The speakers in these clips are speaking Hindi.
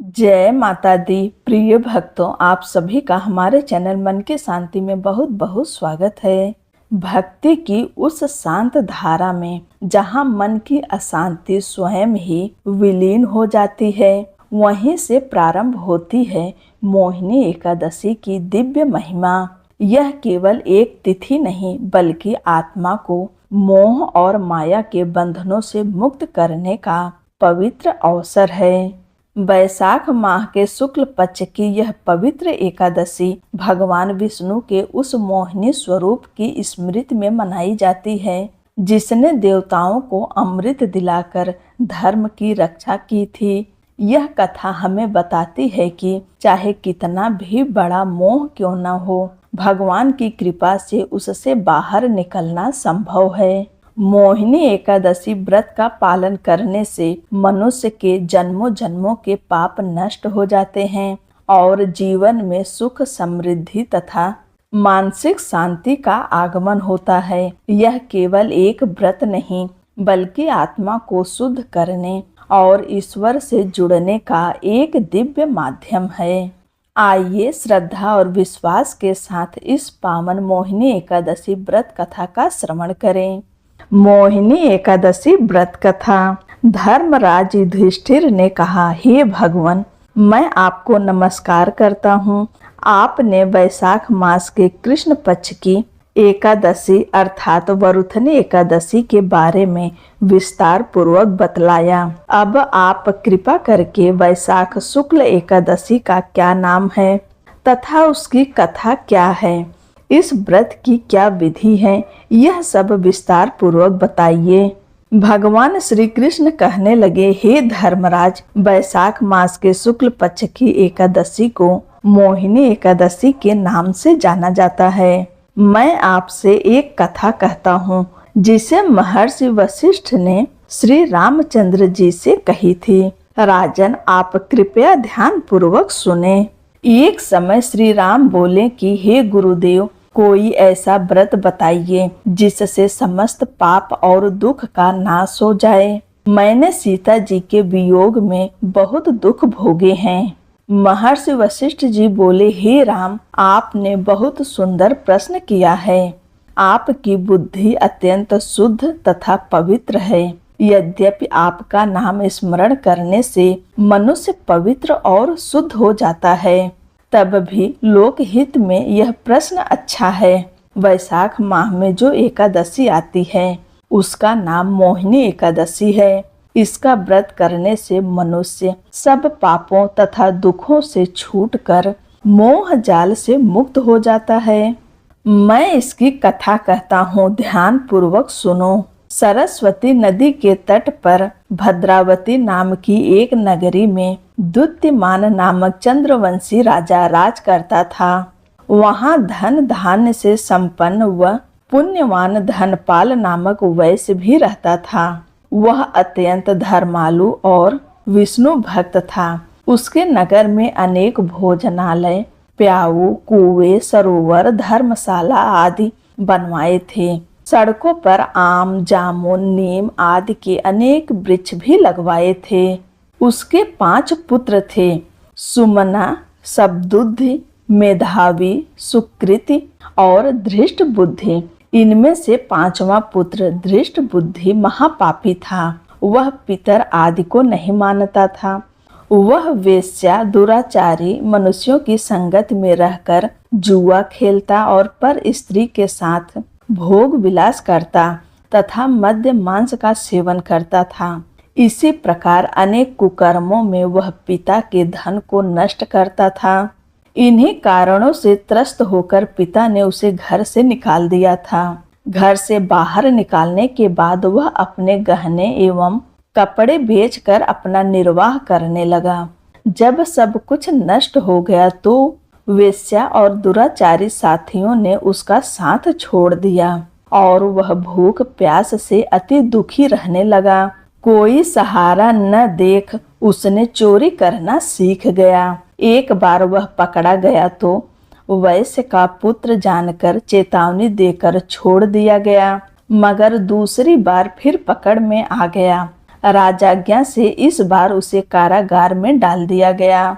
जय माता दी। प्रिय भक्तों, आप सभी का हमारे चैनल मन की शांति में बहुत बहुत स्वागत है। भक्ति की उस शांत धारा में जहाँ मन की अशांति स्वयं ही विलीन हो जाती है, वहीं से प्रारंभ होती है मोहिनी एकादशी की दिव्य महिमा। यह केवल एक तिथि नहीं बल्कि आत्मा को मोह और माया के बंधनों से मुक्त करने का पवित्र अवसर है। वैशाख माह के शुक्ल पक्ष की यह पवित्र एकादशी भगवान विष्णु के उस मोहिनी स्वरूप की स्मृति में मनाई जाती है, जिसने देवताओं को अमृत दिलाकर धर्म की रक्षा की थी। यह कथा हमें बताती है कि चाहे कितना भी बड़ा मोह क्यों न हो, भगवान की कृपा से उससे बाहर निकलना संभव है। मोहिनी एकादशी व्रत का पालन करने से मनुष्य के जन्मों जन्मों के पाप नष्ट हो जाते हैं और जीवन में सुख समृद्धि तथा मानसिक शांति का आगमन होता है। यह केवल एक व्रत नहीं बल्कि आत्मा को शुद्ध करने और ईश्वर से जुड़ने का एक दिव्य माध्यम है। आइए श्रद्धा और विश्वास के साथ इस पावन मोहिनी एकादशी व्रत कथा का श्रवण करें। मोहिनी एकादशी व्रत कथा। धर्मराज युधिष्ठिर ने कहा, हे भगवान, मैं आपको नमस्कार करता हूँ। आपने वैशाख मास के कृष्ण पक्ष की एकादशी अर्थात वरुथनी एकादशी के बारे में विस्तार पूर्वक बतलाया। अब आप कृपा करके वैशाख शुक्ल एकादशी का क्या नाम है तथा उसकी कथा क्या है, इस व्रत की क्या विधि है, यह सब विस्तार पूर्वक बताइए। भगवान श्री कृष्ण कहने लगे, हे धर्मराज, वैशाख मास के शुक्ल पक्ष की एकादशी को मोहिनी एकादशी के नाम से जाना जाता है। मैं आपसे एक कथा कहता हूँ जिसे महर्षि वशिष्ठ ने श्री रामचंद्र जी से कही थी। राजन, आप कृपया ध्यान पूर्वक सुने। एक समय श्री राम बोले कि हे गुरुदेव, कोई ऐसा व्रत बताइए जिससे समस्त पाप और दुख का नाश हो जाए। मैंने सीता जी के वियोग में बहुत दुख भोगे हैं। महर्षि वशिष्ठ जी बोले, हे राम, आपने बहुत सुंदर प्रश्न किया है। आपकी बुद्धि अत्यंत शुद्ध तथा पवित्र है। यद्यपि आपका नाम स्मरण करने से मनुष्य पवित्र और शुद्ध हो जाता है, तब भी लोकहित में यह प्रश्न अच्छा है। वैशाख माह में जो एकादशी आती है उसका नाम मोहिनी एकादशी है। इसका व्रत करने से मनुष्य सब पापों तथा दुखों से छूटकर मोह जाल से मुक्त हो जाता है। मैं इसकी कथा कहता हूँ, ध्यान पूर्वक सुनो। सरस्वती नदी के तट पर भद्रावती नाम की एक नगरी में द्युतिमान नामक चंद्रवंशी राजा राज करता था। वहाँ धन धान्य से संपन्न व पुण्यवान धनपाल नामक वैश्य भी रहता था। वह अत्यंत धर्मालु और विष्णु भक्त था। उसके नगर में अनेक भोजनालय, प्याऊ, कुएं, सरोवर, धर्मशाला आदि बनवाए थे। सड़कों पर आम, जामुन, नीम आदि के अनेक वृक्ष भी लगवाए थे। उसके 5 पुत्र थे, सुमना, सबदुद्धि, मेधावी, सुकृति और धृष्ट बुद्धि। इनमें से 5वां पुत्र धृष्ट बुद्धि महापापी था। वह पितर आदि को नहीं मानता था। वह वेश्या, दुराचारी, मनुष्यों की संगत में रहकर जुआ खेलता और पर स्त्री के साथ भोग विलास करता तथा मद्य मांस का सेवन करता था। इसी प्रकार अनेक कुकर्मों में वह पिता के धन को नष्ट करता था। इन्हीं कारणों से त्रस्त होकर पिता ने उसे घर से निकाल दिया था। घर से बाहर निकालने के बाद वह अपने गहने एवं कपड़े बेचकर अपना निर्वाह करने लगा। जब सब कुछ नष्ट हो गया तो वेश्या और दुराचारी साथियों ने उसका साथ छोड़ दिया और वह भूख प्यास से अति दुखी रहने लगा। कोई सहारा न देख उसने चोरी करना सीख गया। एक बार वह पकड़ा गया तो वैश्य का पुत्र जानकर चेतावनी देकर छोड़ दिया गया, मगर दूसरी बार फिर पकड़ में आ गया। राजाज्ञा से इस बार उसे कारागार में डाल दिया गया।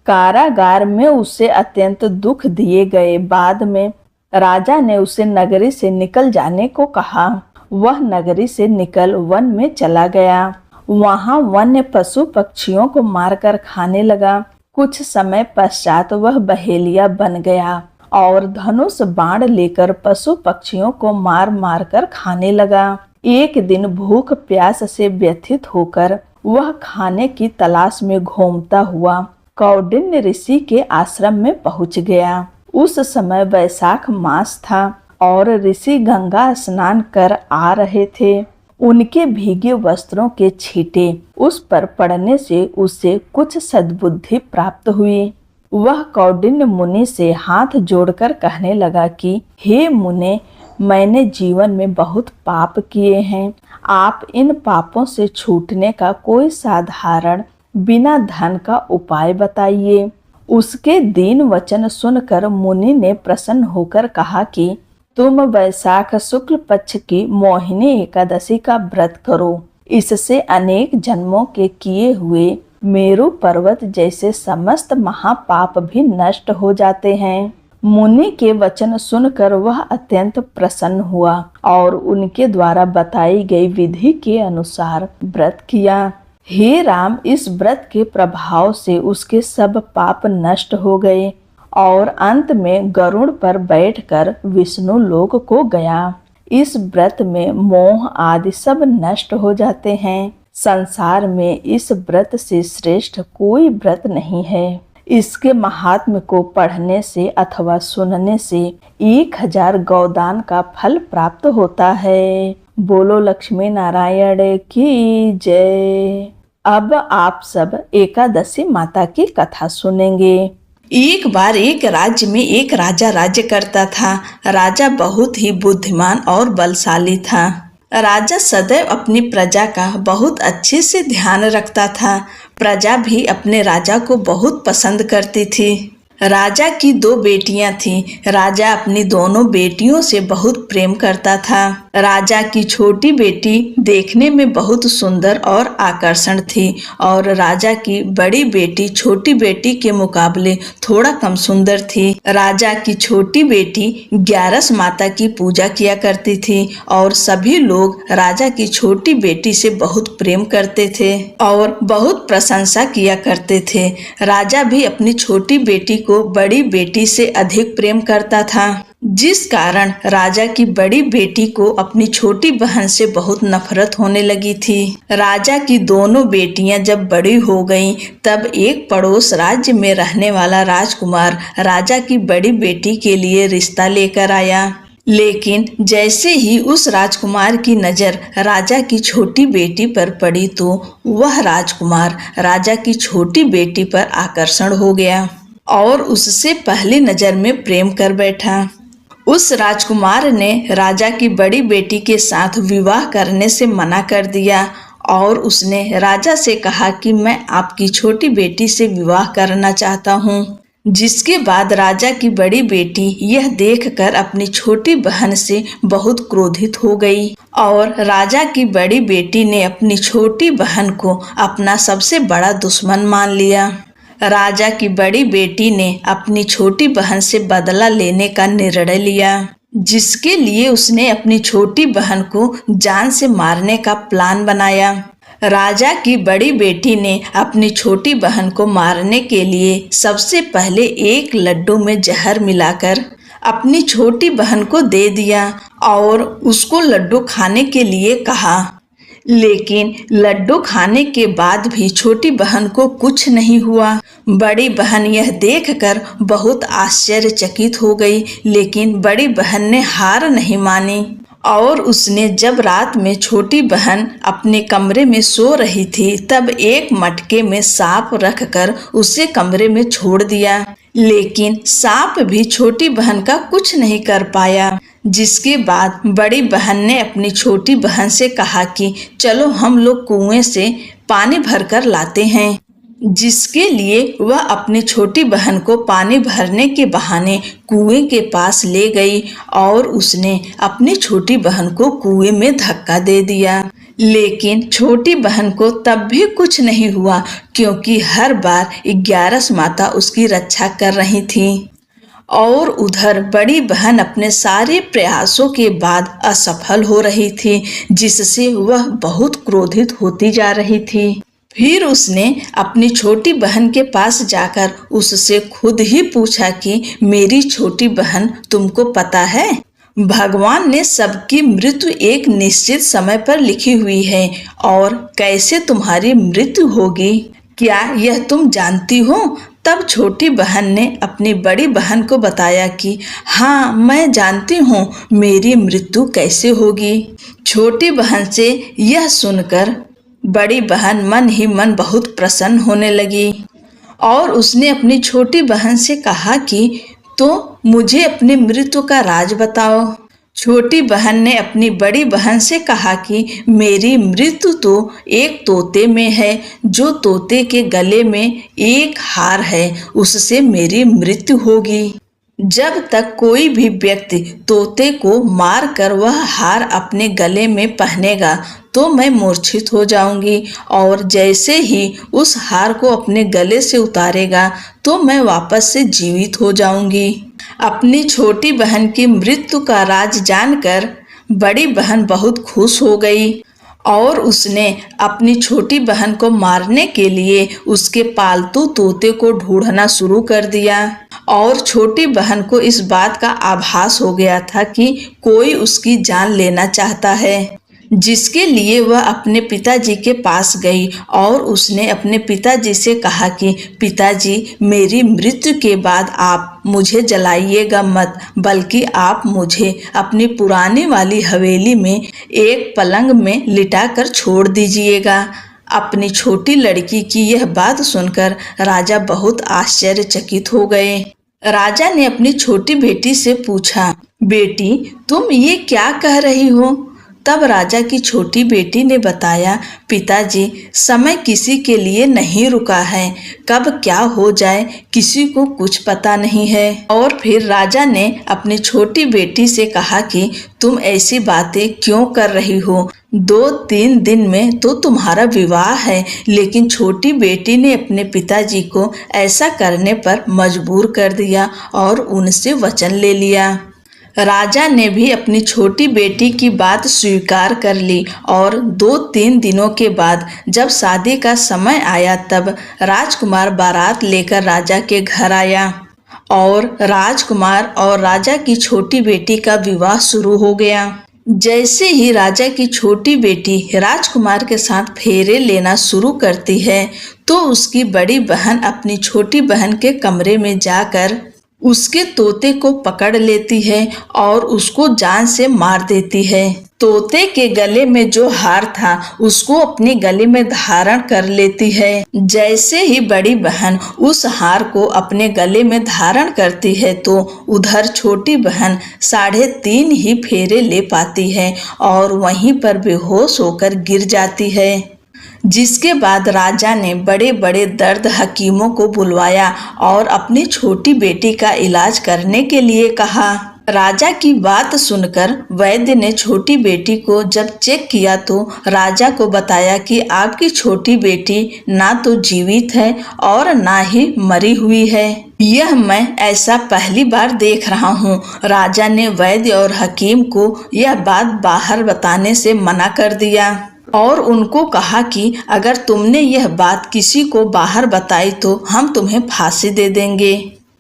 कारागार में उसे अत्यंत दुख दिए गए। बाद में राजा ने उसे नगरी से निकल जाने को कहा। वह नगरी से निकल वन में चला गया। वहां वन्य पशु पक्षियों को मारकर खाने लगा। कुछ समय पश्चात वह बहेलिया बन गया और धनुष बाण लेकर पशु पक्षियों को मार मार कर खाने लगा। एक दिन भूख प्यास से व्यथित होकर वह खाने की तलाश में घूमता हुआ कौंडिन्य ऋषि के आश्रम में पहुंच गया। उस समय वैशाख मास था और ऋषि गंगा स्नान कर आ रहे थे। उनके भीगे वस्त्रों के छींटे उस पर पड़ने से उसे कुछ सद्बुद्धि प्राप्त हुई। वह कौंडिन्य मुनि से हाथ जोड़कर कहने लगा कि हे मुने, मैंने जीवन में बहुत पाप किए हैं। आप इन पापों से छूटने का कोई साधारण बिना धन का उपाय बताइए। उसके दीन वचन सुनकर मुनि ने प्रसन्न होकर कहा कि तुम वैशाख शुक्ल पक्ष की मोहिनी एकादशी का व्रत करो। इससे अनेक जन्मों के किए हुए मेरु पर्वत जैसे समस्त महापाप भी नष्ट हो जाते हैं। मुनि के वचन सुनकर वह अत्यंत प्रसन्न हुआ और उनके द्वारा बताई गई विधि के अनुसार व्रत किया। हे राम, इस व्रत के प्रभाव से उसके सब पाप नष्ट हो गए और अंत में गरुड़ पर बैठकर विष्णु लोक को गया। इस व्रत में मोह आदि सब नष्ट हो जाते हैं। संसार में इस व्रत से श्रेष्ठ कोई व्रत नहीं है। इसके महात्म्य को पढ़ने से अथवा सुनने से 1000 गौदान का फल प्राप्त होता है। बोलो लक्ष्मी नारायण की जय। अब आप सब एकादशी माता की कथा सुनेंगे। एक बार एक राज्य में एक राजा राज्य करता था। राजा बहुत ही बुद्धिमान और बलशाली था। राजा सदैव अपनी प्रजा का बहुत अच्छे से ध्यान रखता था। प्रजा भी अपने राजा को बहुत पसंद करती थी। राजा की 2 बेटियां थीं। राजा अपनी दोनों बेटियों से बहुत प्रेम करता था। राजा की छोटी बेटी देखने में बहुत सुंदर और आकर्षण थी और राजा की बड़ी बेटी छोटी बेटी के मुकाबले थोड़ा कम सुंदर थी। राजा की छोटी बेटी 11 माता की पूजा किया करती थी और सभी लोग राजा की छोटी बेटी से बहुत प्रेम करते थे और बहुत प्रशंसा किया करते थे। राजा भी अपनी छोटी बेटी को बड़ी बेटी से अधिक प्रेम करता था, जिस कारण राजा की बड़ी बेटी को अपनी छोटी बहन से बहुत नफरत होने लगी थी। राजा की दोनों बेटियां जब बड़ी हो गईं, तब एक पड़ोस राज्य में रहने वाला राजकुमार राजा की बड़ी बेटी के लिए रिश्ता लेकर आया। लेकिन जैसे ही उस राजकुमार की नजर राजा की छोटी बेटी पर पड़ी तो वह राजकुमार राजा की छोटी बेटी पर आकर्षण हो गया और उससे पहली नजर में प्रेम कर बैठा। उस राजकुमार ने राजा की बड़ी बेटी के साथ विवाह करने से मना कर दिया और उसने राजा से कहा कि मैं आपकी छोटी बेटी से विवाह करना चाहता हूँ। जिसके बाद राजा की बड़ी बेटी यह देखकर अपनी छोटी बहन से बहुत क्रोधित हो गई और राजा की बड़ी बेटी ने अपनी छोटी बहन को अपना सबसे बड़ा दुश्मन मान लिया। राजा की बड़ी बेटी ने अपनी छोटी बहन से बदला लेने का निर्णय लिया, जिसके लिए उसने अपनी छोटी बहन को जान से मारने का प्लान बनाया। राजा की बड़ी बेटी ने अपनी छोटी बहन को मारने के लिए सबसे पहले एक लड्डू में जहर मिलाकर अपनी छोटी बहन को दे दिया और उसको लड्डू खाने के लिए कहा। लेकिन लड्डू खाने के बाद भी छोटी बहन को कुछ नहीं हुआ। बड़ी बहन यह देखकर बहुत आश्चर्यचकित हो गई, लेकिन बड़ी बहन ने हार नहीं मानी और उसने जब रात में छोटी बहन अपने कमरे में सो रही थी तब एक मटके में सांप रखकर उसे कमरे में छोड़ दिया। लेकिन सांप भी छोटी बहन का कुछ नहीं कर पाया। जिसके बाद बड़ी बहन ने अपनी छोटी बहन से कहा कि चलो हम लोग कुएं से पानी भरकर लाते हैं, जिसके लिए वह अपनी छोटी बहन को पानी भरने के बहाने कुएं के पास ले गई और उसने अपनी छोटी बहन को कुएं में धक्का दे दिया। लेकिन छोटी बहन को तब भी कुछ नहीं हुआ, क्योंकि हर बार 11 माता उसकी रक्षा कर रही थी। और उधर बड़ी बहन अपने सारे प्रयासों के बाद असफल हो रही थी, जिससे वह बहुत क्रोधित होती जा रही थी। फिर उसने अपनी छोटी बहन के पास जाकर उससे खुद ही पूछा कि मेरी छोटी बहन, तुमको पता है भगवान ने सबकी मृत्यु एक निश्चित समय पर लिखी हुई है, और कैसे तुम्हारी मृत्यु होगी, क्या यह तुम जानती हो? तब छोटी बहन ने अपनी बड़ी बहन को बताया कि हाँ, मैं जानती हूँ मेरी मृत्यु कैसे होगी। छोटी बहन से यह सुनकर बड़ी बहन मन ही मन बहुत प्रसन्न होने लगी, और उसने अपनी छोटी बहन से कहा कि तो मुझे अपनी मृत्यु का राज बताओ। छोटी बहन ने अपनी बड़ी बहन से कहा कि मेरी मृत्यु तो एक तोते में है, जो तोते के गले में एक हार है, उससे मेरी मृत्यु होगी। जब तक कोई भी व्यक्ति तोते को मार कर वह हार अपने गले में पहनेगा तो मैं मूर्छित हो जाऊंगी, और जैसे ही उस हार को अपने गले से उतारेगा तो मैं वापस से जीवित हो जाऊंगी। अपनी छोटी बहन की मृत्यु का राज जानकर बड़ी बहन बहुत खुश हो गई, और उसने अपनी छोटी बहन को मारने के लिए उसके पालतू तोते को ढूंढना शुरू कर दिया। और छोटी बहन को इस बात का आभास हो गया था कि कोई उसकी जान लेना चाहता है, जिसके लिए वह अपने पिताजी के पास गई, और उसने अपने पिताजी से कहा कि पिताजी, मेरी मृत्यु के बाद आप मुझे जलाइएगा मत, बल्कि आप मुझे अपनी पुरानी वाली हवेली में एक पलंग में लिटाकर छोड़ दीजिएगा। अपनी छोटी लड़की की यह बात सुनकर राजा बहुत आश्चर्यचकित हो गए। राजा ने अपनी छोटी बेटी से पूछा, बेटी, तुम ये क्या कह रही हो? तब राजा की छोटी बेटी ने बताया, पिताजी, समय किसी के लिए नहीं रुका है, कब क्या हो जाए किसी को कुछ पता नहीं है। और फिर राजा ने अपनी छोटी बेटी से कहा कि तुम ऐसी बातें क्यों कर रही हो? 2-3 दिन में तो तुम्हारा विवाह है। लेकिन छोटी बेटी ने अपने पिताजी को ऐसा करने पर मजबूर कर दिया और उनसे वचन ले लिया। राजा ने भी अपनी छोटी बेटी की बात स्वीकार कर ली, और 2-3 दिनों के बाद जब शादी का समय आया तब राजकुमार बारात लेकर राजा के घर आया, और राजकुमार और राजा की छोटी बेटी का विवाह शुरू हो गया। जैसे ही राजा की छोटी बेटी राजकुमार के साथ फेरे लेना शुरू करती है तो उसकी बड़ी बहन अपनी छोटी बहन के कमरे में जाकर उसके तोते को पकड़ लेती है और उसको जान से मार देती है। तोते के गले में जो हार था उसको अपने गले में धारण कर लेती है। जैसे ही बड़ी बहन उस हार को अपने गले में धारण करती है तो उधर छोटी बहन 3.5 ही फेरे ले पाती है और वहीं पर बेहोश होकर गिर जाती है। जिसके बाद राजा ने बड़े बड़े दर्द हकीमों को बुलवाया और अपनी छोटी बेटी का इलाज करने के लिए कहा। राजा की बात सुनकर वैद्य ने छोटी बेटी को जब चेक किया तो राजा को बताया कि आपकी छोटी बेटी ना तो जीवित है और ना ही मरी हुई है। यह मैं ऐसा पहली बार देख रहा हूँ। राजा ने वैद्य और हकीम को यह बात बाहर बताने से मना कर दिया और उनको कहा कि अगर तुमने यह बात किसी को बाहर बताई तो हम तुम्हें फांसी दे देंगे।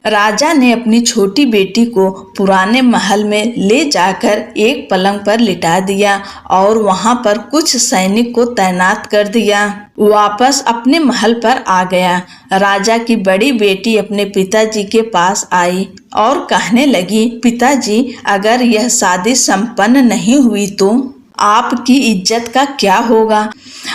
राजा ने अपनी छोटी बेटी को पुराने महल में ले जाकर एक पलंग पर लिटा दिया और वहां पर कुछ सैनिक को तैनात कर दिया। वापस अपने महल पर आ गया। राजा की बड़ी बेटी अपने पिताजी के पास आई और कहने लगी, पिताजी, अगर यह शादी संपन्न नहीं हुई तो आपकी इज्जत का क्या होगा?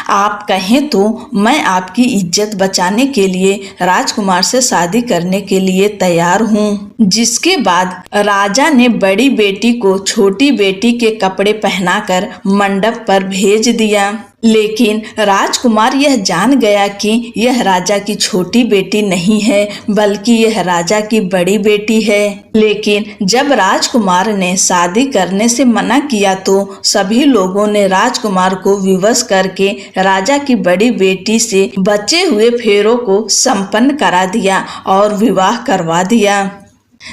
आप कहें तो मैं आपकी इज्जत बचाने के लिए राजकुमार से शादी करने के लिए तैयार हूँ। जिसके बाद राजा ने बड़ी बेटी को छोटी बेटी के कपड़े पहनाकर मंडप पर भेज दिया। लेकिन राजकुमार यह जान गया कि यह राजा की छोटी बेटी नहीं है, बल्कि यह राजा की बड़ी बेटी है। लेकिन जब राजकुमार ने शादी करने से मना किया तो सभी लोगों ने राजकुमार को विवश करके राजा की बड़ी बेटी से बचे हुए फेरों को संपन्न करा दिया और विवाह करवा दिया।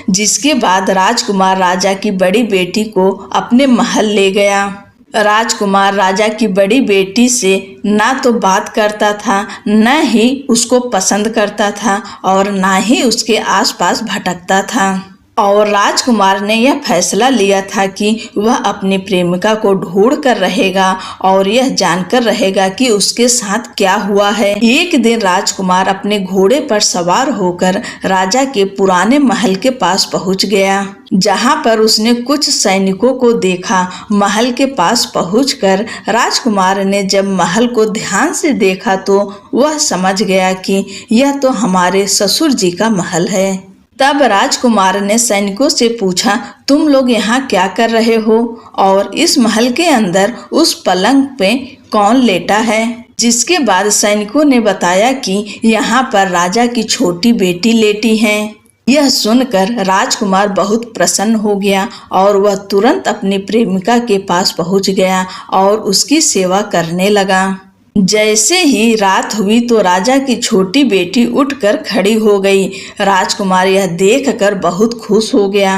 जिसके बाद राजकुमार राजा की बड़ी बेटी को अपने महल ले गया। राजकुमार राजा की बड़ी बेटी से ना तो बात करता था, न ही उसको पसंद करता था और ना ही उसके आसपास भटकता था। और राजकुमार ने यह फैसला लिया था कि वह अपनी प्रेमिका को ढूंढ कर रहेगा और यह जानकर रहेगा कि उसके साथ क्या हुआ है। एक दिन राजकुमार अपने घोड़े पर सवार होकर राजा के पुराने महल के पास पहुंच गया, जहां पर उसने कुछ सैनिकों को देखा। महल के पास पहुंचकर राजकुमार ने जब महल को ध्यान से देखा तो वह समझ गया कि यह तो हमारे ससुर जी का महल है। तब राजकुमार ने सैनिकों से पूछा, तुम लोग यहाँ क्या कर रहे हो और इस महल के अंदर उस पलंग पे कौन लेटा है? जिसके बाद सैनिकों ने बताया कि यहाँ पर राजा की छोटी बेटी लेटी है। यह सुनकर राजकुमार बहुत प्रसन्न हो गया और वह तुरंत अपनी प्रेमिका के पास पहुँच गया और उसकी सेवा करने लगा। जैसे ही रात हुई तो राजा की छोटी बेटी उठकर खड़ी हो गई। राजकुमार यह देखकर बहुत खुश हो गया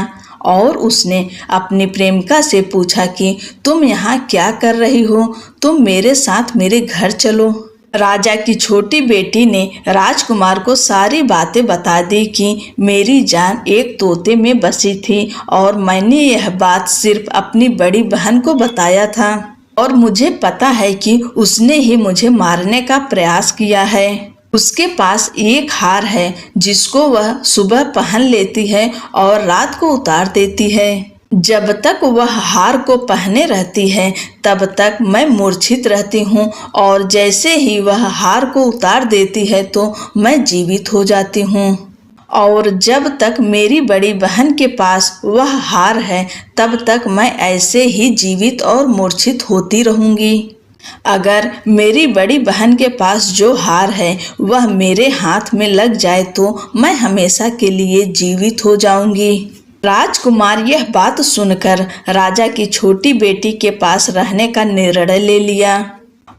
और उसने अपनी प्रेमिका से पूछा कि तुम यहाँ क्या कर रही हो? तुम मेरे साथ मेरे घर चलो। राजा की छोटी बेटी ने राजकुमार को सारी बातें बता दी कि मेरी जान एक तोते में बसी थी और मैंने यह बात सिर्फ अपनी बड़ी बहन को बताया था और मुझे पता है कि उसने ही मुझे मारने का प्रयास किया है। उसके पास एक हार है जिसको वह सुबह पहन लेती है और रात को उतार देती है। जब तक वह हार को पहने रहती है तब तक मैं मूर्छित रहती हूँ और जैसे ही वह हार को उतार देती है तो मैं जीवित हो जाती हूँ। और जब तक मेरी बड़ी बहन के पास वह हार है तब तक मैं ऐसे ही जीवित और मूर्छित होती रहूंगी। अगर मेरी बड़ी बहन के पास जो हार है वह मेरे हाथ में लग जाए तो मैं हमेशा के लिए जीवित हो जाऊंगी। राजकुमार यह बात सुनकर राजा की छोटी बेटी के पास रहने का निर्णय ले लिया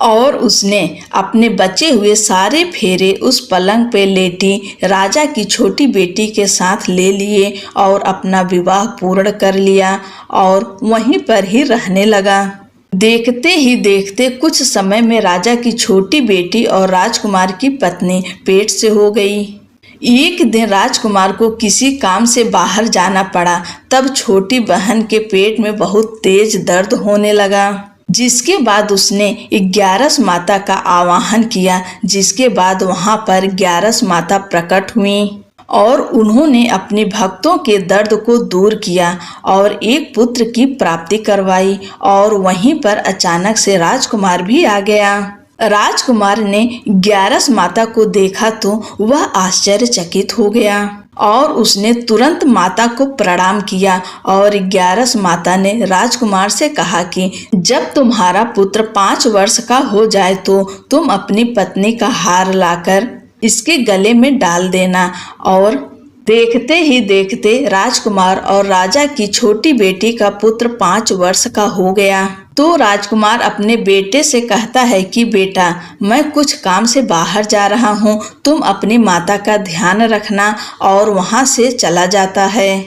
और उसने अपने बचे हुए सारे फेरे उस पलंग पे लेटी राजा की छोटी बेटी के साथ ले लिए और अपना विवाह पूर्ण कर लिया और वहीं पर ही रहने लगा। देखते ही देखते कुछ समय में राजा की छोटी बेटी और राजकुमार की पत्नी पेट से हो गई। एक दिन राजकुमार को किसी काम से बाहर जाना पड़ा। तब छोटी बहन के पेट में बहुत तेज दर्द होने लगा, जिसके बाद उसने 11 माता का आवाहन किया। जिसके बाद वहां पर 11 माता प्रकट हुई और उन्होंने अपने भक्तों के दर्द को दूर किया और एक पुत्र की प्राप्ति करवाई। और वहीं पर अचानक से राजकुमार भी आ गया। राजकुमार ने 11 माता को देखा तो वह आश्चर्यचकित हो गया और उसने तुरंत माता को प्रणाम किया। और 11 माता ने राजकुमार से कहा कि जब तुम्हारा पुत्र 5 वर्ष का हो जाए तो तुम अपनी पत्नी का हार लाकर इसके गले में डाल देना। और देखते ही देखते राजकुमार और राजा की छोटी बेटी का पुत्र 5 वर्ष का हो गया। तो राजकुमार अपने बेटे से कहता है कि बेटा, मैं कुछ काम से बाहर जा रहा हूँ, तुम अपनी माता का ध्यान रखना। और वहाँ से चला जाता है।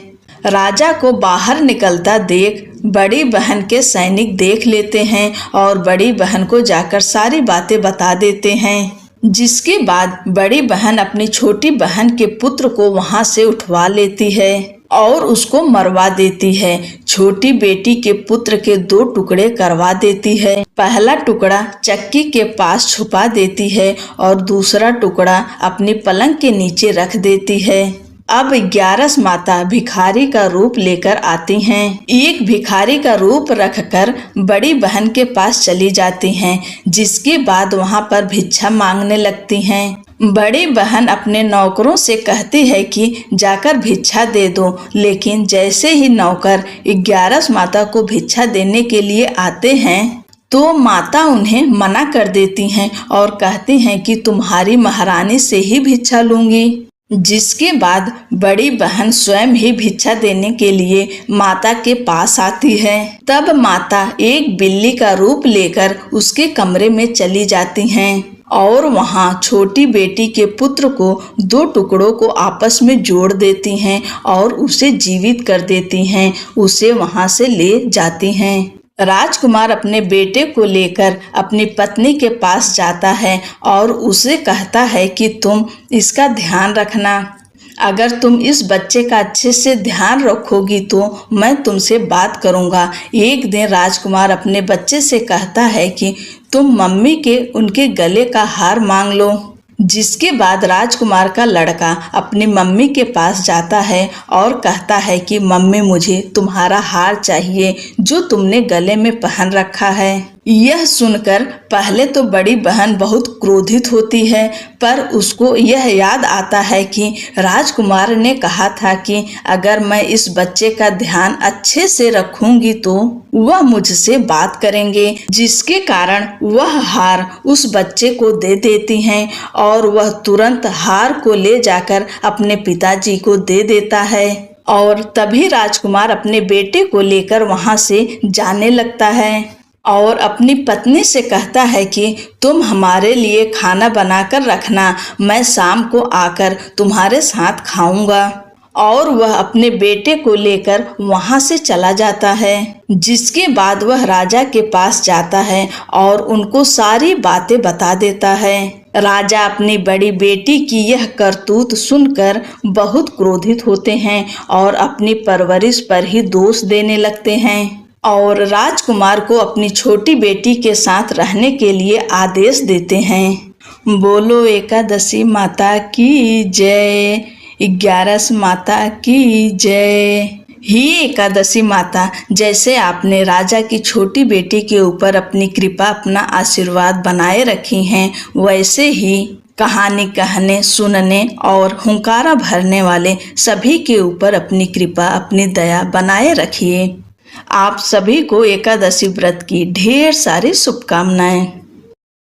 राजा को बाहर निकलता देख बड़ी बहन के सैनिक देख लेते हैं और बड़ी बहन को जाकर सारी बातें बता देते हैं। जिसके बाद बड़ी बहन अपनी छोटी बहन के पुत्र को वहां से उठवा लेती है और उसको मरवा देती है। छोटी बेटी के पुत्र के 2 टुकड़े करवा देती है। पहला टुकड़ा चक्की के पास छुपा देती है और दूसरा टुकड़ा अपनी पलंग के नीचे रख देती है। अब 11 माता भिखारी का रूप लेकर आती हैं। एक भिखारी का रूप रखकर बड़ी बहन के पास चली जाती हैं, जिसके बाद वहां पर भिक्षा मांगने लगती हैं। बड़ी बहन अपने नौकरों से कहती है कि जाकर भिक्षा दे दो, लेकिन जैसे ही नौकर 11 माता को भिक्षा देने के लिए आते हैं तो माता उन्हें मना कर देती हैं और कहती हैं कि तुम्हारी महारानी से ही भिक्षा लूंगी। जिसके बाद बड़ी बहन स्वयं ही भिक्षा देने के लिए माता के पास आती है। तब माता एक बिल्ली का रूप लेकर उसके कमरे में चली जाती हैं और वहां छोटी बेटी के पुत्र को 2 टुकड़ों को आपस में जोड़ देती हैं और उसे जीवित कर देती हैं, उसे वहां से ले जाती हैं। राजकुमार अपने बेटे को लेकर अपनी पत्नी के पास जाता है और उसे कहता है कि तुम इसका ध्यान रखना। अगर तुम इस बच्चे का अच्छे से ध्यान रखोगी तो मैं तुमसे बात करूँगा। एक दिन राजकुमार अपने बच्चे से कहता है कि तुम मम्मी के उनके गले का हार मांग लो। जिसके बाद राजकुमार का लड़का अपनी मम्मी के पास जाता है और कहता है कि मम्मी मुझे तुम्हारा हार चाहिए जो तुमने गले में पहन रखा है। यह सुनकर पहले तो बड़ी बहन बहुत क्रोधित होती है, पर उसको यह याद आता है कि राजकुमार ने कहा था कि अगर मैं इस बच्चे का ध्यान अच्छे से रखूंगी तो वह मुझसे बात करेंगे। जिसके कारण वह हार उस बच्चे को दे देती हैं और वह तुरंत हार को ले जाकर अपने पिताजी को दे देता है और तभी राजकुमार अपने बेटे को लेकर वहां से जाने लगता है और अपनी पत्नी से कहता है कि तुम हमारे लिए खाना बनाकर रखना, मैं शाम को आकर तुम्हारे साथ खाऊंगा। और वह अपने बेटे को लेकर वहां से चला जाता है। जिसके बाद वह राजा के पास जाता है और उनको सारी बातें बता देता है। राजा अपनी बड़ी बेटी की यह करतूत सुनकर बहुत क्रोधित होते हैं और अपनी परवरिश पर ही दोष देने लगते हैं और राजकुमार को अपनी छोटी बेटी के साथ रहने के लिए आदेश देते हैं। बोलो एकादशी माता की जय, 11 माता की जय। ही एकादशी माता, जैसे आपने राजा की छोटी बेटी के ऊपर अपनी कृपा, अपना आशीर्वाद बनाए रखी हैं, वैसे ही कहानी कहने, सुनने और हुंकारा भरने वाले सभी के ऊपर अपनी कृपा, अपनी दया बनाए रखिए। आप सभी को एकादशी व्रत की ढेर सारी शुभकामनाएं।